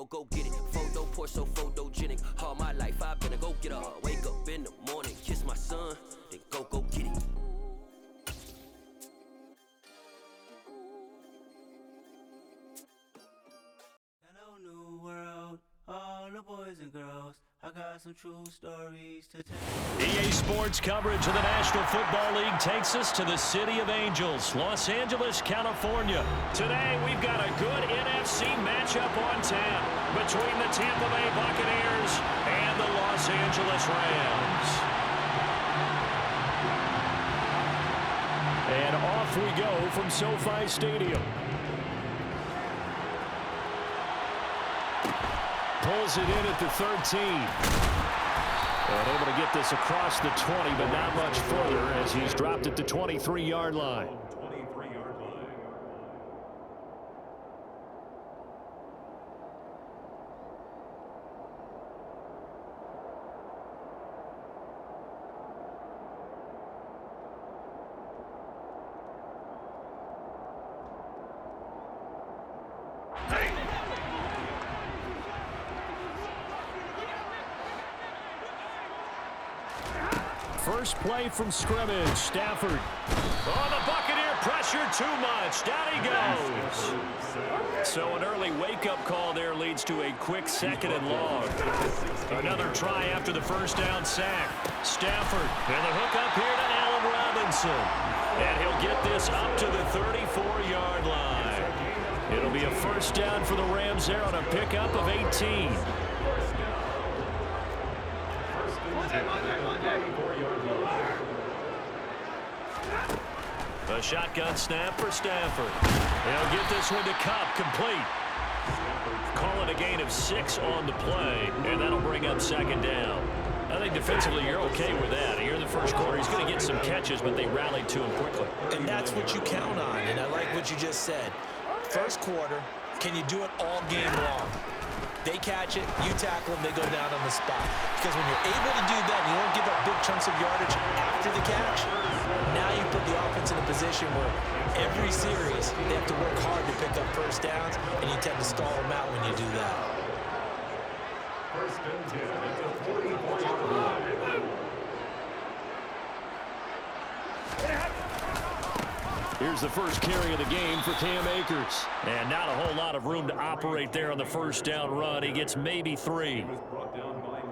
go get it. Photo poor, so photogenic. All my life I've been a go-getter. Wake up in the morning, kiss my son, then go get it. Hello, new world, all the boys and girls. I got some true stories to tell. EA Sports coverage of the National Football League takes us to the City of Angels, Los Angeles, California. Today, we've got a good NFC matchup on tap between the Tampa Bay Buccaneers and the Los Angeles Rams. And off we go from SoFi Stadium. Pulls it in at the 13. And able to get this across the 20, but not much further as he's dropped at the 23-yard line. First play from scrimmage, Stafford. Oh, the Buccaneer pressure too much. Down he goes. So an early wake-up call there leads to a quick second and long. Another try after the first down sack. Stafford, and the hook up here to Allen Robinson. And he'll get this up to the 34-yard line. It'll be a first down for the Rams there on a pickup of 18. A shotgun snap for Stafford. He'll get this one to Kupp, complete. Call it a gain of 6 on the play, and that'll bring up second down. I think defensively you're okay with that. Here in the first quarter, he's going to get some catches, but they rallied to him quickly. And that's what you count on, and I like what you just said. First quarter, can you do it all game long? They catch it, you tackle them, they go down on the spot. Because when you're able to do that, and you don't give up big chunks of yardage after the catch, now you put the offense in a position where every series they have to work hard to pick up first downs, and you tend to stall them out when you do that. First and 10 at the 44-yard line. Here's the first carry of the game for Cam Akers. And not a whole lot of room to operate there on the first down run. He gets maybe 3.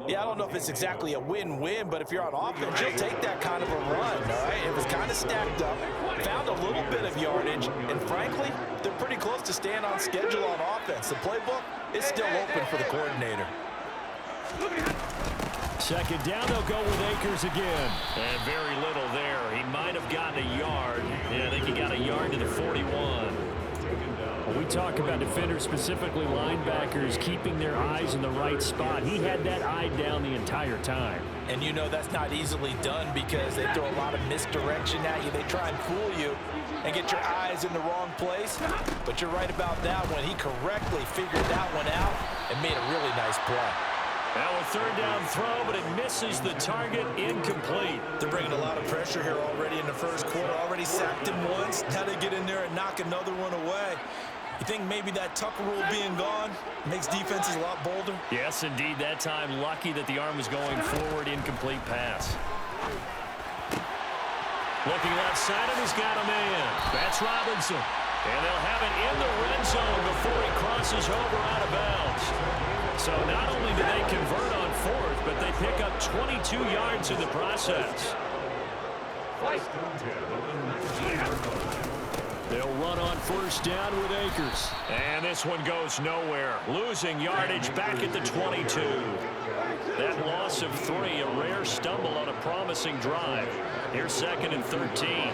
Yeah, I don't know if it's exactly a win-win, but if you're on offense, you'll take that kind of a run, all right? It was kind of stacked up, found a little bit of yardage, and frankly, they're pretty close to staying on schedule on offense. The playbook is still open for the coordinator. Second down, they'll go with Akers again. And very little there. He might have gotten a yard. Yeah, I think he got a yard to the 41. When we talk about defenders, specifically linebackers, keeping their eyes in the right spot, he had that eye down the entire time. And you know that's not easily done because they throw a lot of misdirection at you. They try and fool you and get your eyes in the wrong place. But you're right about that one. He correctly figured that one out and made a really nice play. Now a third down throw, but it misses the target, incomplete. They're bringing a lot of pressure here already in the first quarter. Already sacked him once. Now they get in there and knock another one away. You think maybe that Tucker rule being gone makes defenses a lot bolder? Yes, indeed. That time, lucky that the arm was going forward, incomplete pass. Looking left side, and he's got a man. That's Robinson. And they'll have it in the red zone before he crosses over out of bounds. So not only do they convert on fourth, but they pick up 22 yards in the process. They'll run on first down with Akers. And this one goes nowhere. Losing yardage back at the 22. That loss of 3, a rare stumble on a promising drive. Here's second and 13.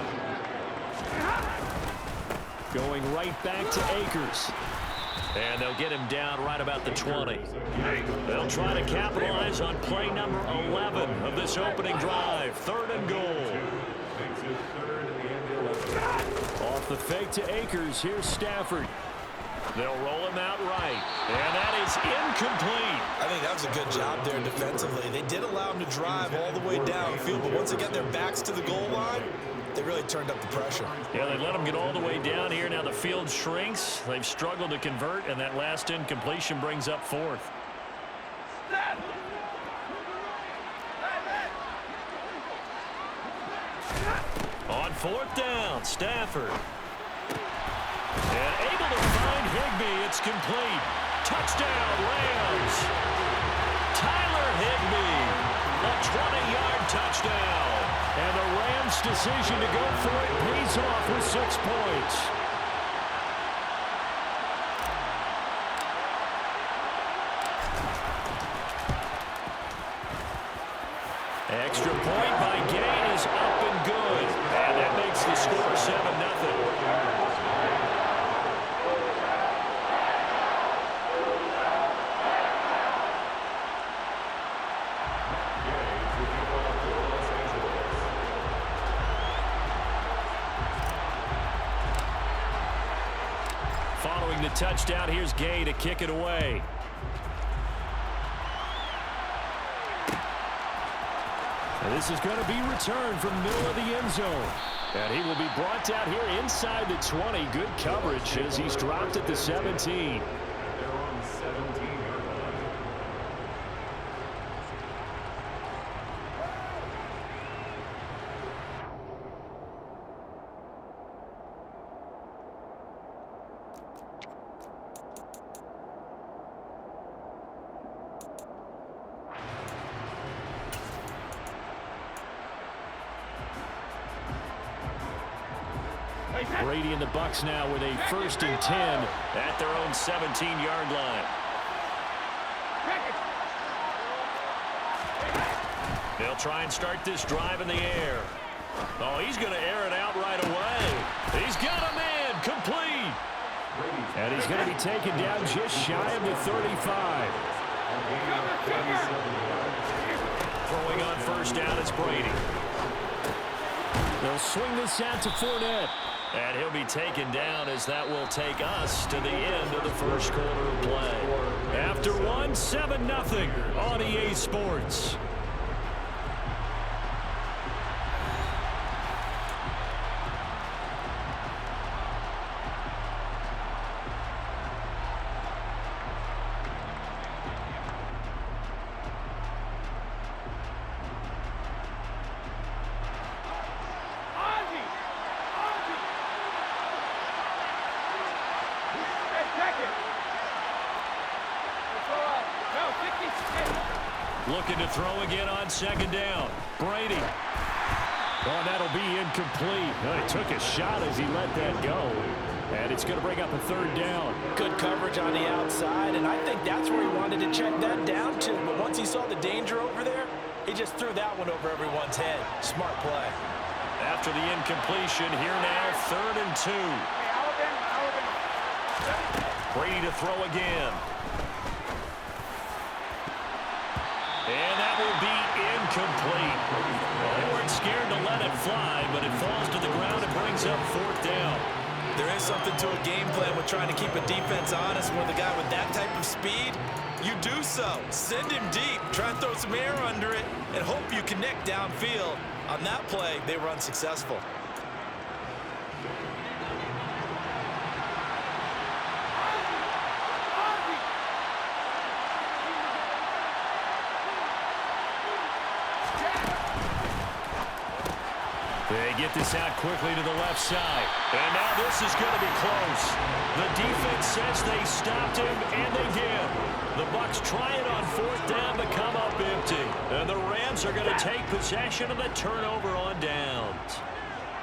Going right back to Akers. And they'll get him down right about the 20. They'll try to capitalize on play number 11 of this opening drive. Third and goal. Off the fake to Akers. Here's Stafford. They'll roll him out right. And that is incomplete. I think that was a good job there defensively. They did allow him to drive all the way downfield, but once they get their backs to the goal line, They really turned up the pressure. Yeah, they let them get all the way down here. Now the field shrinks. They've struggled to convert, and that last incompletion brings up fourth. On fourth down, Stafford. And able to find Higbee. It's complete. Touchdown, Rams. Tyler Higbee. A 20-yard touchdown. And the Rams' decision to go for it pays off with 6 points. Extra point by Gay is up and good. And that makes the score 7-0. Following the touchdown, here's Gay to kick it away. And this is going to be returned from middle of the end zone. And he will be brought down here inside the 20. Good coverage as he's dropped at the 17. They're on 17-yard line. Brady and the Bucs now with a 1st and 10 at their own 17-yard line. They'll try and start this drive in the air. Oh, he's going to air it out right away. He's got a man complete. And he's going to be taken down just shy of the 35. Throwing on 1st down, it's Brady. They'll swing this out to Fournette. And he'll be taken down as that will take us to the end of the 1st quarter of play. After one, 7-0 on EA Sports. Looking to throw again on 2nd down. Brady. Oh, that'll be incomplete. Oh, he took a shot as he let that go. And it's going to bring up a 3rd down. Good coverage on the outside, and I think that's where he wanted to check that down to. But once he saw the danger over there, he just threw that one over everyone's head. Smart play. After the incompletion, here now, 3rd and 2. Brady to throw again. And that will be incomplete. Well, they weren't scared to let it fly, but it falls to the ground and brings up 4th down. There is something to a game plan with trying to keep a defense honest with a guy with that type of speed. You do so. Send him deep. Try and throw some air under it and hope you connect downfield. On that play, they were unsuccessful. They get this out quickly to the left side. And now this is going to be close. The defense says they stopped him, and they did. The Bucs try it on 4th down to come up empty. And the Rams are going to take possession of the turnover on downs.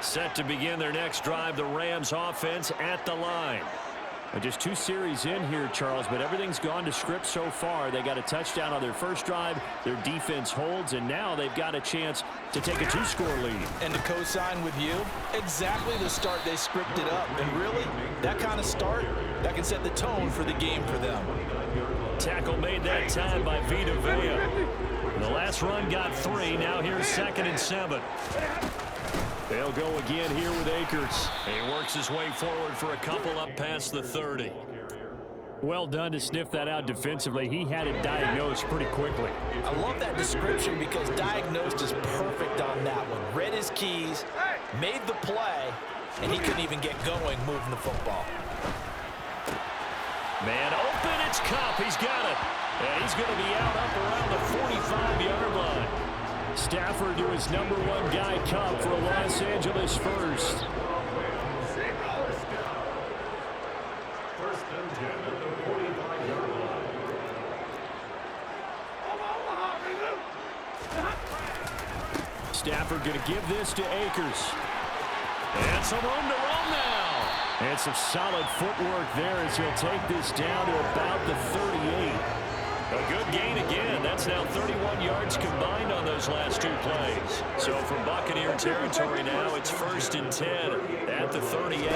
Set to begin their next drive, the Rams offense at the line. And just 2 series in here, Charles, but everything's gone to script so far. They got a touchdown on their first drive. Their defense holds, and now they've got a chance to take a 2-score lead. And to co-sign with you, exactly the start they scripted up. And really, that kind of start, that can set the tone for the game for them. Tackle made that time by Vita Vea. The last run got 3. Now here's 2nd and 7. They'll go again here with Akers. He works his way forward for a couple up past the 30. Well done to sniff that out defensively. He had it diagnosed pretty quickly. I love that description because diagnosed is perfect on that one. Read his keys, made the play, and he couldn't even get going moving the football. Man open, it's Cup. He's got it. And he's going to be out up around the 45-yard line. Stafford to his number one guy, Cup, for a Los Angeles first. First and 10 at the 45-yard line. Stafford going to give this to Akers. And some room to roam now. And some solid footwork there as he'll take this down to about the 38. A good gain again. That's now 31 yards combined on those last two plays. So from Buccaneer territory now, it's first and 10 at the 38.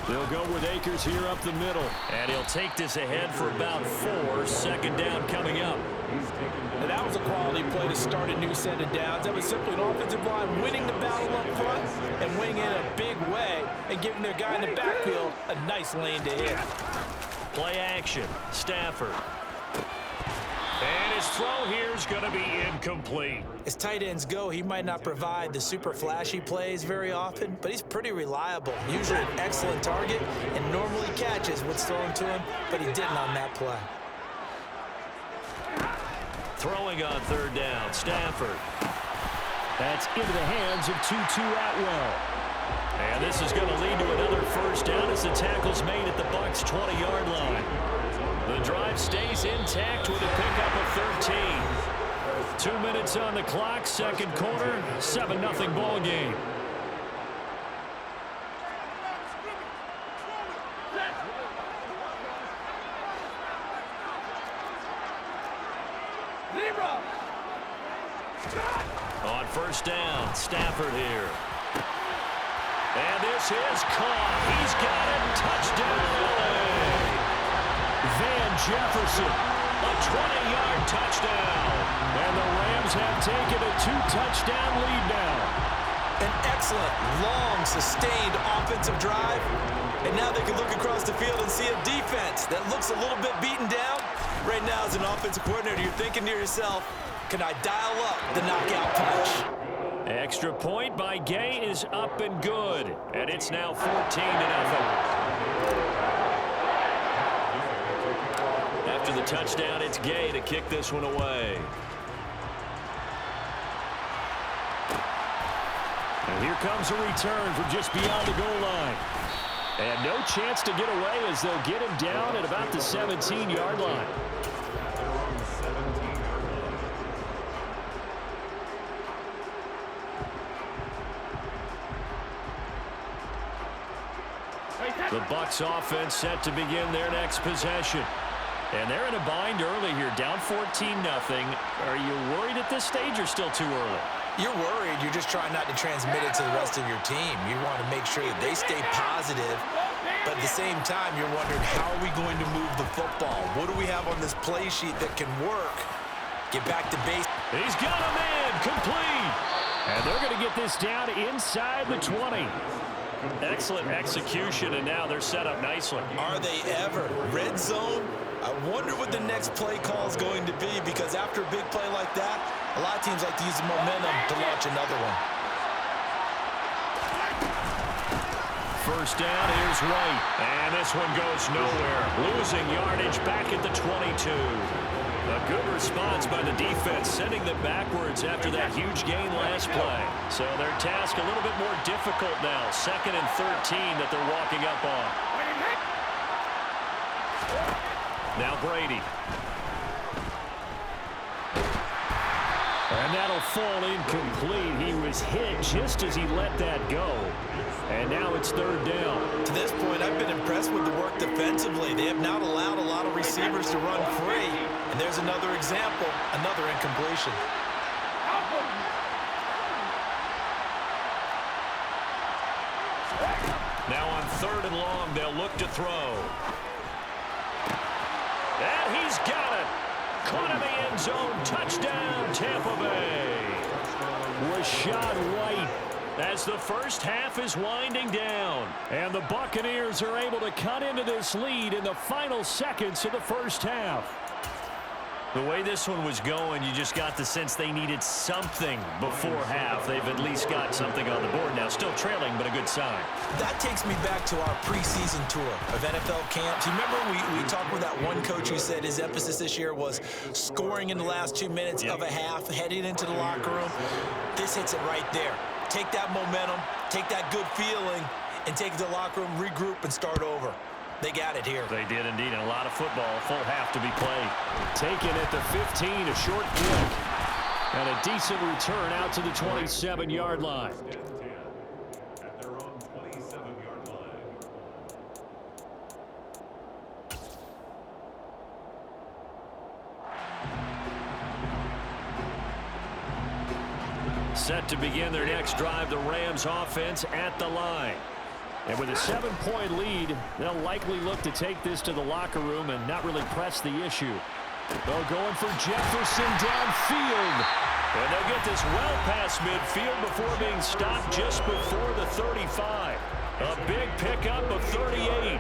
They'll go with Akers here up the middle. And he'll take this ahead for about 4. Second down coming up. And that was a quality play to start a new set of downs. That was simply an offensive line winning the battle up front and winning in a big way and giving their guy in the backfield a nice lane to hit. Play action. Stafford. And his throw here is going to be incomplete. As tight ends go, he might not provide the super flashy plays very often, but he's pretty reliable. Usually an excellent target and normally catches what's thrown to him, but he didn't on that play. Throwing on third down, Stafford. That's into the hands of Tutu Atwell. And this is going to lead to another first down as the tackle's made at the Bucs' 20-yard line. The drive stays intact with a pickup of 13. 2 minutes on the clock, second quarter, 7-0 ball game. On first down, Stafford here. And this is caught. He's got it. Touchdown, LA. Van Jefferson, a 20-yard touchdown. And the Rams have taken a 2-touchdown lead now. An excellent, long, sustained offensive drive. And now they can look across the field and see a defense that looks a little bit beaten down. Right now, as an offensive coordinator, you're thinking to yourself, can I dial up the knockout punch? Extra point by Gay is up and good. And it's now 14-0. After the touchdown, it's Gay to kick this one away. And here comes a return from just beyond the goal line. And no chance to get away as they'll get him down at about the 17-yard line. The Bucs offense set to begin their next possession. And they're in a bind early here, down 14-0. Are you worried at this stage or still too early? You're worried. You're just trying not to transmit it to the rest of your team. You want to make sure that they stay positive. But at the same time, you're wondering, how are we going to move the football? What do we have on this play sheet that can work? Get back to base. He's got a man, complete. And they're going to get this down inside the 20. Excellent execution, and now they're set up nicely. Are they ever? Red zone? I wonder what the next play call is going to be, because after a big play like that, a lot of teams like to use the momentum to launch another one. First down, here's White. And this one goes nowhere. Losing yardage back at the 22. A good response by the defense, sending them backwards after that huge gain last play. So their task a little bit more difficult now. 2nd and 13 that they're walking up on. Now Brady. And that'll fall incomplete. He was hit just as he let that go. And now it's 3rd down. To this point, I've been impressed with the work defensively. They have not allowed a lot of receivers to run free. And there's another example, another incompletion. Now on 3rd and long, they'll look to throw. And he's got it. Caught in the end zone. Touchdown, Tampa Bay. Rashad White as the first half is winding down. And the Buccaneers are able to cut into this lead in the final seconds of the first half. The way this one was going, you just got the sense they needed something before half. They've at least got something on the board now. Still trailing, but a good sign. That takes me back to our preseason tour of NFL camps. You remember we talked with that one coach who said his emphasis this year was scoring in the last 2 minutes of a half, heading into the locker room. This hits it right there. Take that momentum, take that good feeling, and take it to the locker room, regroup, and start over. They got it here. They did indeed, and a lot of football, full half to be played. Taken at the 15, a short kick. And a decent return out to the 27-yard line. At their own 27-yard line. Set to begin their next drive, the Rams offense at the line. And with a 7-point lead, they'll likely look to take this to the locker room and not really press the issue. They're going for Jefferson downfield. And they'll get this well past midfield before being stopped just before the 35. A big pickup of 38.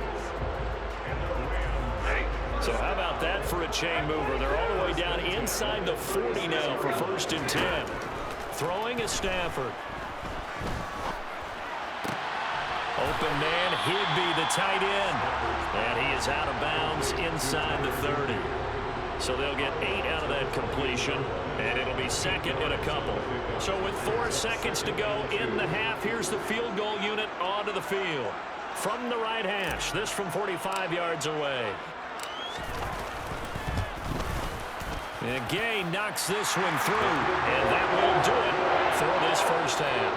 So how about that for a chain mover? They're all the way down inside the 40 now for 1st and 10. Throwing is Stafford. Open man, Higbee, the tight end. And he is out of bounds inside the 30. So they'll get 8 out of that completion, and it'll be second and a couple. So with 4 seconds to go in the half, here's the field goal unit onto the field. From the right hash, this from 45 yards away. And Gay knocks this one through, and that will do it for this first half.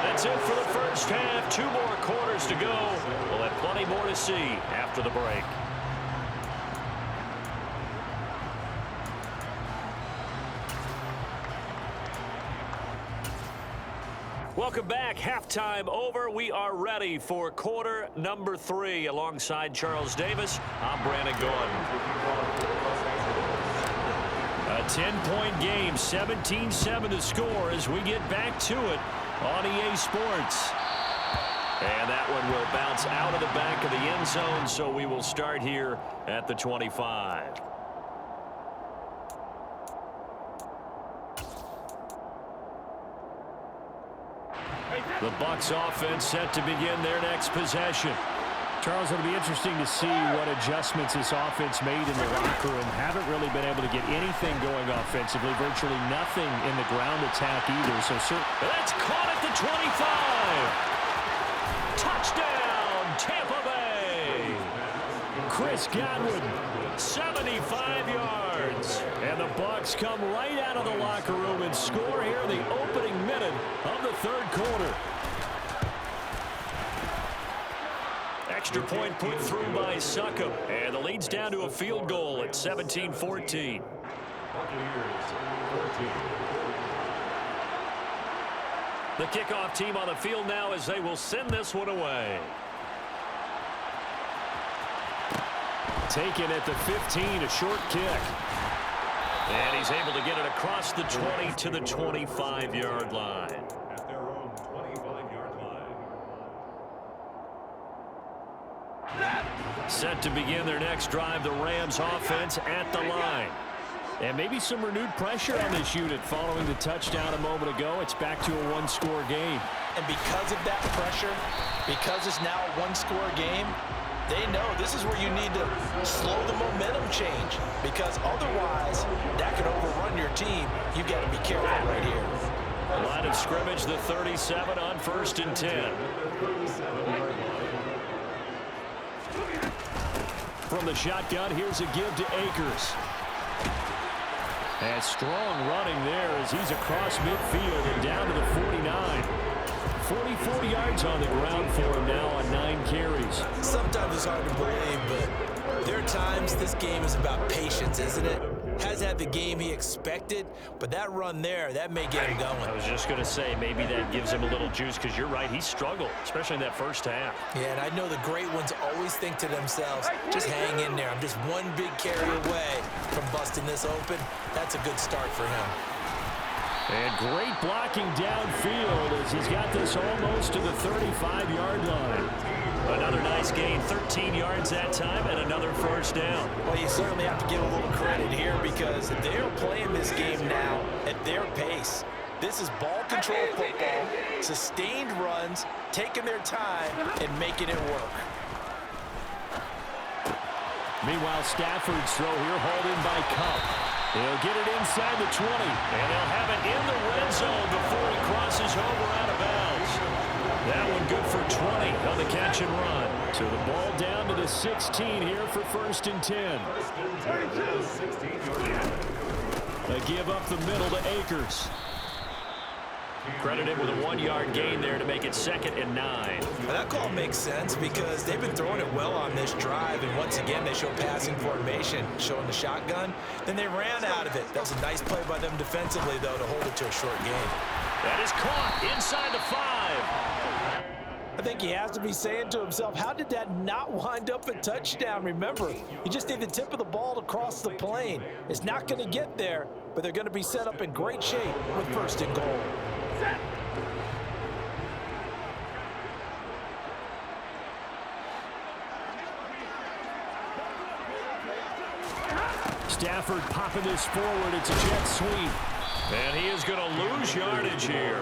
That's it for the first half. 2 more quarters to go. We'll have plenty more to see after the break. Welcome back. Halftime over. We are ready for quarter number 3. Alongside Charles Davis, I'm Brandon Gordon. A 10-point game, 17-7 the score as we get back to it on EA Sports. And that one will bounce out of the back of the end zone, so we will start here at the 25. The Bucs offense set to begin their next possession. Charles, it'll be interesting to see what adjustments this offense made in the locker room. Haven't really been able to get anything going offensively, virtually nothing in the ground attack either. So that's caught at the 25. Touchdown, Tampa Bay. Chris Godwin, 75 yards. And the Bucs come right out of the locker room and score here in the opening minute of the third quarter. Extra point put through by Succop, and the lead's down to a field goal at 17-14. The kickoff team on the field now as they will send this one away. Taken at the 15, a short kick. And he's able to get it across the 20 to the 25-yard line. At their own 25-yard line. Set to begin their next drive, the Rams offense at the line. And maybe some renewed pressure on this unit following the touchdown a moment ago. It's back to a one-score game. And because of that pressure, because it's now a one-score game, they know this is where you need to slow the momentum change, because otherwise that could overrun your team. You got to be careful right here. Line of scrimmage, the 37 on 1st and 10. From the shotgun, here's a give to Akers. And strong running there as he's across midfield and down to the 49. 44 yards on the ground for him now on 9 carries. Sometimes it's hard to believe, but there are times this game is about patience, isn't it? Hasn't had the game he expected, but that run there, that may get him going. I was just going to say, maybe that gives him a little juice, because you're right, he struggled, especially in that first half. Yeah, and I know the great ones always think to themselves, just hang in there. I'm just one big carry away from busting this open. That's a good start for him. And great blocking downfield as he's got this almost to the 35-yard line. Another nice gain, 13 yards that time, and another first down. Well, you certainly have to give a little credit here because they're playing this game now at their pace. This is ball control football, sustained runs, taking their time, and making it work. Meanwhile, Stafford's throw here hauled in by Cup. He'll get it inside the 20, and they'll have it in the red zone before he crosses over out of bounds. That one good for 20 on the catch and run. So the ball down to the 16 here for 1st and 10. They give up the middle to Akers. Credited with a 1-yard gain there to make it 2nd and 9. Well, that call makes sense because they've been throwing it well on this drive, and once again they show passing formation, showing the shotgun. Then they ran out of it. That was a nice play by them defensively, though, to hold it to a short gain. That is caught inside the 5. I think he has to be saying to himself, how did that not wind up a touchdown? Remember, you just need the tip of the ball to cross the plane. It's not going to get there, but they're going to be set up in great shape with 1st and goal. Stafford popping this forward. It's a jet sweep. And he is going to lose yardage here.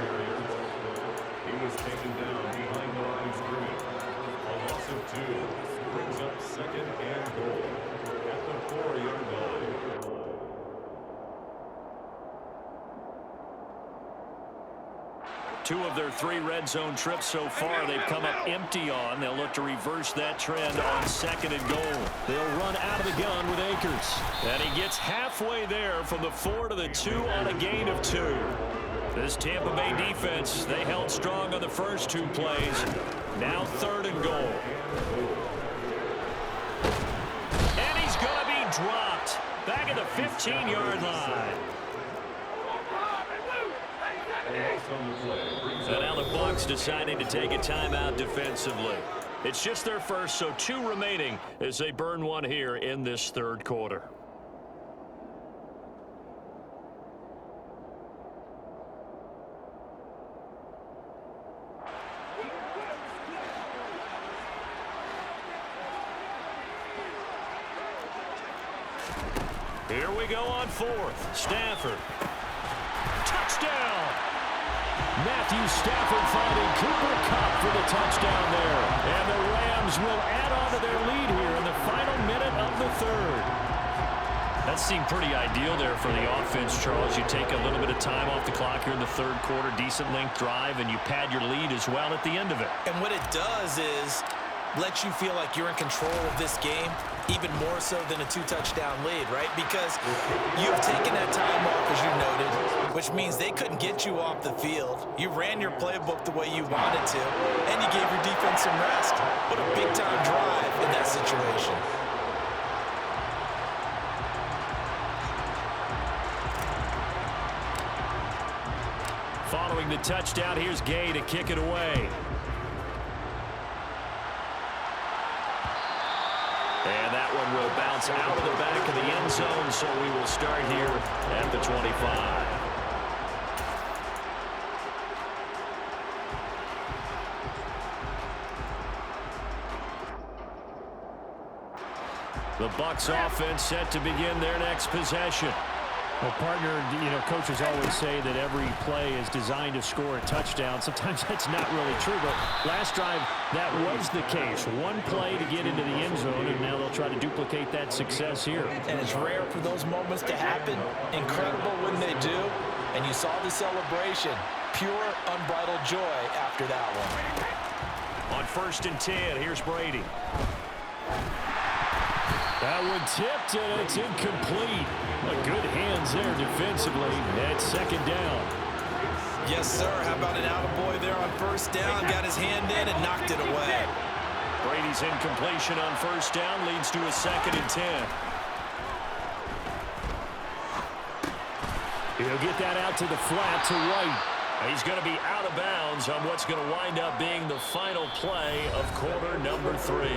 He was taken down behind the line of scrimmage. A loss of 2 brings up 2nd and goal at the 4-yard line. Two of their 3 red zone trips so far they've come up empty on. They'll look to reverse that trend on 2nd and goal. They'll run out of the gun with Akers. And he gets halfway there from the 4 to the 2 on a gain of 2. This Tampa Bay defense, they held strong on the first 2 plays. Now 3rd and goal. And he's going to be dropped back at the 15-yard line. And now the Bucs deciding to take a timeout defensively. It's just their first, so 2 remaining as they burn one here in this 3rd quarter. Here we go on 4th. Stafford. Touchdown! Matthew Stafford finding Cooper Kupp for the touchdown there. And the Rams will add on to their lead here in the final minute of the 3rd. That seemed pretty ideal there for the offense, Charles. You take a little bit of time off the clock here in the 3rd quarter, decent length drive, and you pad your lead as well at the end of it. And what it does is let you feel like you're in control of this game, even more so than a 2-touchdown lead, right? Because you've taken that time off, as you noted, which means they couldn't get you off the field. You ran your playbook the way you wanted to, and you gave your defense some rest. What a big-time drive in that situation. Following the touchdown, here's Gay to kick it away. And that one will bounce out of the back of the end zone, so we will start here at the 25. The Bucs offense set to begin their next possession. Well, partner, coaches always say that every play is designed to score a touchdown. Sometimes that's not really true, but last drive, that was the case. One play to get into the end zone, and now they'll try to duplicate that success here. And it's rare for those moments to happen. Incredible when they do. And you saw the celebration. Pure, unbridled joy after that one. On 1st and 10, here's Brady. That one tipped, and it's incomplete. Good hands there defensively. That's 2nd down. Yes, sir. How about an attaboy there on 1st down? Got his hand in and knocked it away. Brady's incompletion on 1st down leads to a 2nd and 10. He'll get that out to the flat to White. He's going to be out of bounds on what's going to wind up being the final play of quarter number 3.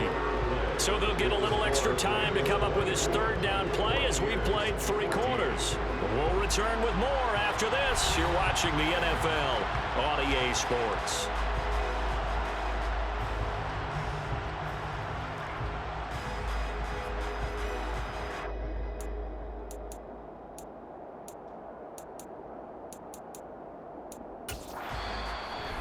So they'll get a little extra time to come up with his 3rd down play as we played 3 quarters. We'll return with more after this. You're watching the NFL on EA Sports.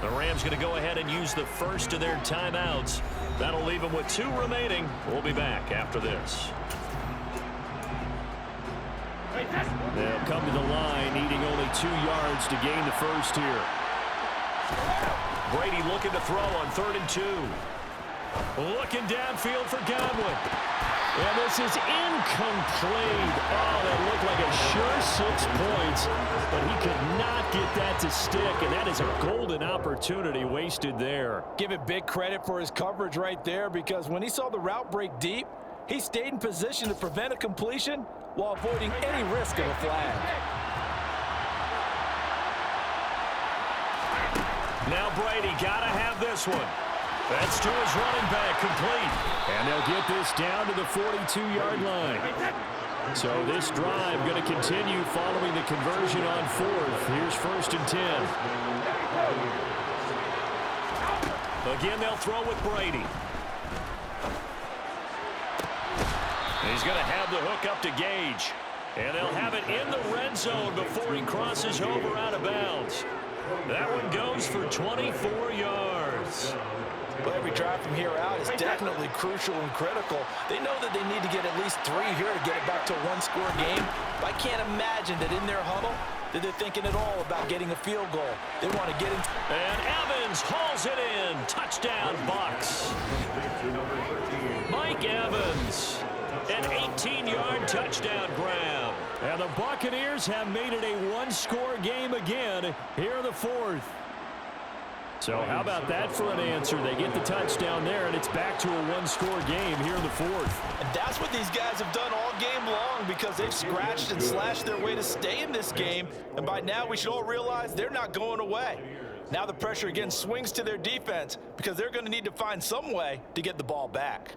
The Rams going to go ahead and use the first of their timeouts. That'll leave them with 2 remaining. We'll be back after this. They'll come to the line, needing only 2 yards to gain the first here. Brady looking to throw on 3rd and 2. Looking downfield for Godwin. And this is incomplete. Oh, that looked like a sure 6 points, but he could not get that to stick, and that is a golden opportunity wasted there. Give it big credit for his coverage right there, because when he saw the route break deep, he stayed in position to prevent a completion while avoiding any risk of a flag. Now Brady got to have this one. That's to his running back, complete. And they'll get this down to the 42-yard line. So this drive going to continue following the conversion on 4th. Here's 1st and 10. Again, they'll throw with Brady. He's going to have the hook up to Gage. And they'll have it in the red zone before he crosses over out of bounds. That one goes for 24 yards. Well, every drive from here out is definitely crucial and critical. They know that they need to get at least 3 here to get it back to a 1-score game. But I can't imagine that in their huddle that they're thinking at all about getting a field goal. They want to get in. And Evans hauls it in. Touchdown, Bucs. Mike Evans. An 18-yard touchdown grab. And the Buccaneers have made it a 1-score game again here in the 4th. So how about that for an answer? They get the touchdown there, and it's back to a 1-score game here in the 4th. And that's what these guys have done all game long, because they've scratched and slashed their way to stay in this game. And by now, we should all realize they're not going away. Now the pressure again swings to their defense, because they're going to need to find some way to get the ball back.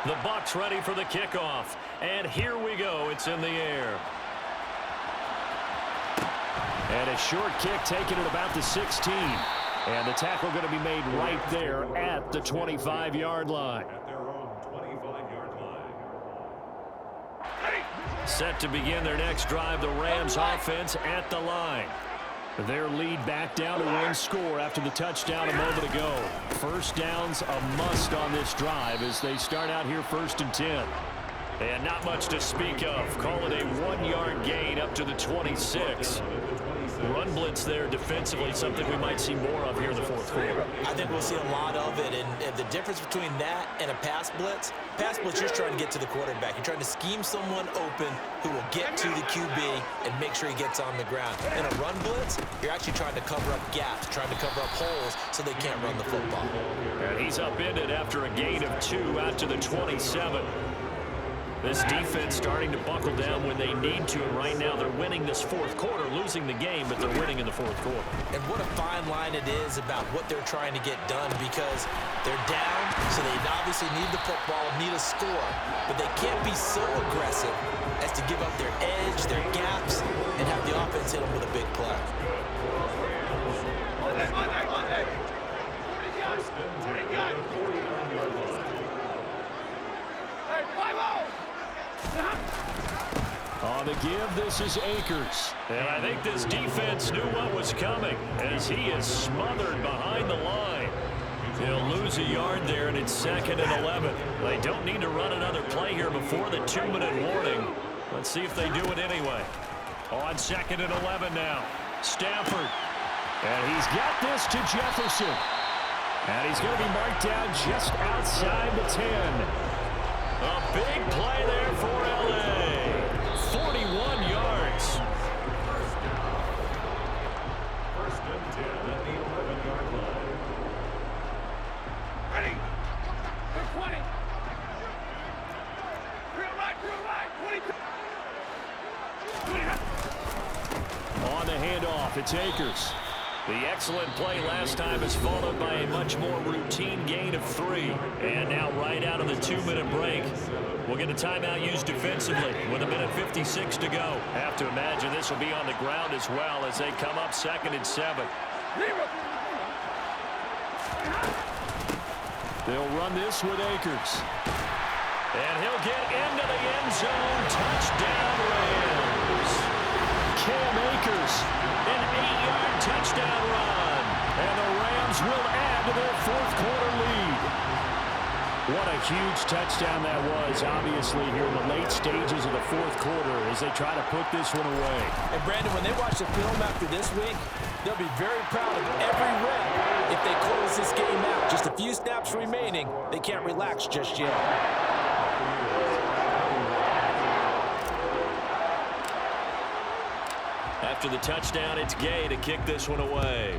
The Bucs ready for the kickoff. And here we go. It's in the air. And a short kick taken at about the 16. And the tackle going to be made right there at the 25-yard line. At their own 25-yard line. Set to begin their next drive, the Rams offense at the line. Their lead back down to 1 score after the touchdown a moment ago. First down's a must on this drive as they start out here 1st and 10. And not much to speak of. Call it a 1-yard gain up to the 26. Run blitz there defensively, something we might see more of here in the 4th quarter. I think we'll see a lot of it, and the difference between that and a pass blitz, you're trying to get to the quarterback. You're trying to scheme someone open who will get to the QB and make sure he gets on the ground. In a run blitz, you're actually trying to cover up gaps, trying to cover up holes so they can't run the football. And he's upended after a gain of 2 out to the 27. This defense starting to buckle down when they need to, and right now they're winning this 4th quarter, losing the game, but they're winning in the 4th quarter. And what a fine line it is about what they're trying to get done, because they're down, so they obviously need the football, need a score, but they can't be so aggressive as to give up their edge, their gaps, and have the offense hit them with a big play. On the give, this is Akers. And I think this defense knew what was coming as he is smothered behind the line. He'll lose a yard there, and it's 2nd and 11. They don't need to run another play here before the 2-minute warning. Let's see if they do it anyway. On 2nd and 11 now. Stafford. And he's got this to Jefferson. And he's going to be marked down just outside the 10. A big play there for L.A. 41 yards. First and 10 at the 11-yard line. Ready. 20. Real right, 22. On the handoff, it's Akers. The excellent play last time is followed by a much more routine gain of 3. And now right out of the 2-minute break, we'll get a timeout used defensively with 1:56 to go. Have to imagine this will be on the ground as well as they come up 2nd and 7. They'll run this with Akers. And he'll get into the end zone. Touchdown, Rams. Cam Akers, an 8-yard touchdown run. And the Rams will add to their fourth quarter lead. What a huge touchdown that was, obviously, here in the late stages of the fourth quarter as they try to put this one away. And, Brandon, when they watch the film after this week, they'll be very proud of every rep if they close this game out. Just a few snaps remaining. They can't relax just yet. After the touchdown, it's Gay to kick this one away.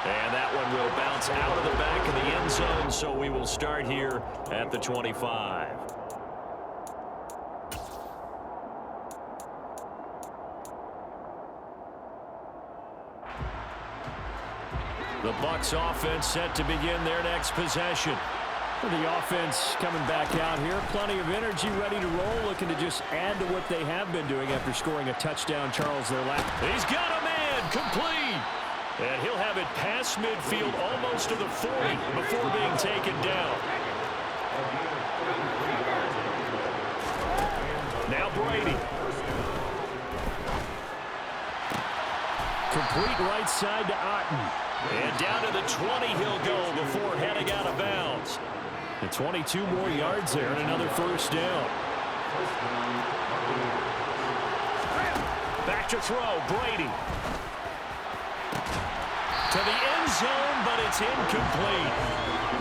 And that one will bounce out of the back of the end zone, so we will start here at the 25. The Bucs offense set to begin their next possession. The offense coming back out here. Plenty of energy, ready to roll, looking to just add to what they have been doing after scoring a touchdown. Charles, their last. He's got a man, complete. And he'll have it past midfield almost to the 40 before being taken down. Now Brady. Complete right side to Otten. And down to the 20 he'll go before heading out of bounds. And 22 more yards there and another first down. Back to throw, Brady. To the end zone, but it's incomplete.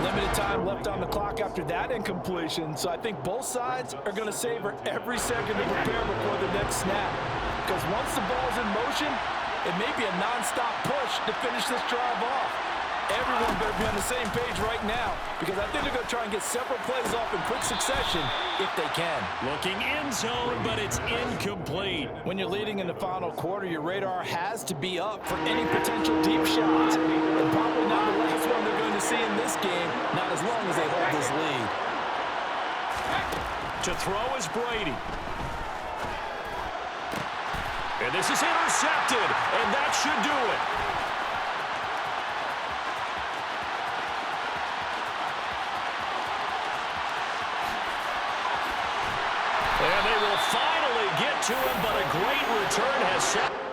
Limited time left on the clock after that incompletion, so I think both sides are going to savor every second to prepare before the next snap. Because once the ball's in motion, it may be a non-stop push to finish this drive off. Everyone better be on the same page right now, because I think they're going to try and get several plays off in quick succession if they can. Looking end zone, but it's incomplete. When you're leading in the final quarter, your radar has to be up for any potential deep shots. And probably not the last one they're going to see in this game, not as long as they hold this lead. To throw is Brady. And this is intercepted, and that should do it. And they will finally get to him, but a great return has set.